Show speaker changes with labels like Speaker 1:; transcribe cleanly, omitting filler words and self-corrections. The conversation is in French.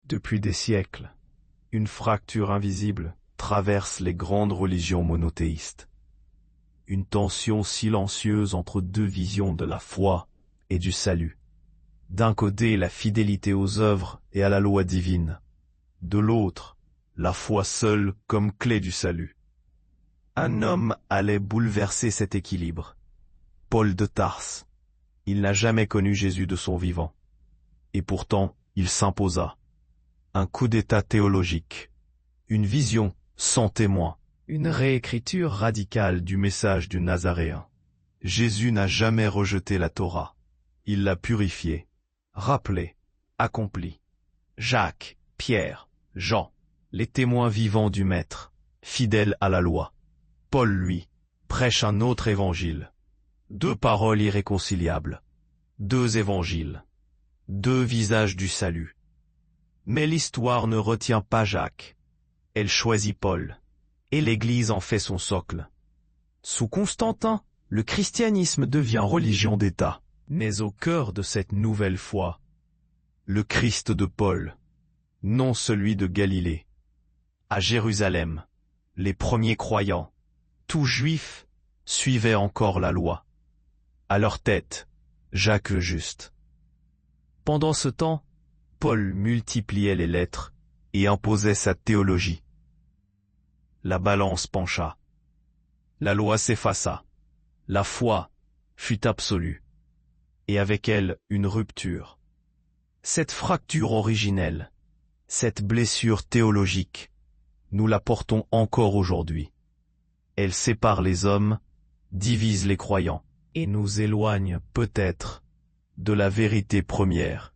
Speaker 1: Depuis des siècles, une fracture invisible traverse les grandes religions monothéistes. Une tension silencieuse entre deux visions de la foi et du salut. D'un côté, la fidélité aux œuvres et à la loi divine. De l'autre, la foi seule comme clé du salut. Un homme allait bouleverser cet équilibre. Paul de Tarse. Il n'a jamais connu Jésus de son vivant. Et pourtant, il s'imposa. Un coup d'état théologique. Une vision sans témoin. Une réécriture radicale du message du Nazaréen. Jésus n'a jamais rejeté la Torah. Il l'a purifiée, rappelée, accomplie. Jacques, Pierre, Jean, les témoins vivants du Maître, fidèles à la loi. Paul, lui, prêche un autre évangile. Deux paroles irréconciliables. Deux évangiles. Deux visages du salut. Mais l'histoire ne retient pas Jacques. Elle choisit Paul. Et l'Église en fait son socle. Sous Constantin, le christianisme devient religion d'État. Mais au cœur de cette nouvelle foi, le Christ de Paul, non celui de Galilée. À Jérusalem, les premiers croyants, tous juifs, suivaient encore la loi. À leur tête, Jacques le Juste. Pendant ce temps, Paul multipliait les lettres et imposait sa théologie. La balance pencha. La loi s'effaça. La foi fut absolue. Et avec elle, une rupture. Cette fracture originelle, cette blessure théologique, nous la portons encore aujourd'hui. Elle sépare les hommes, divise les croyants, et nous éloigne, peut-être, de la vérité première.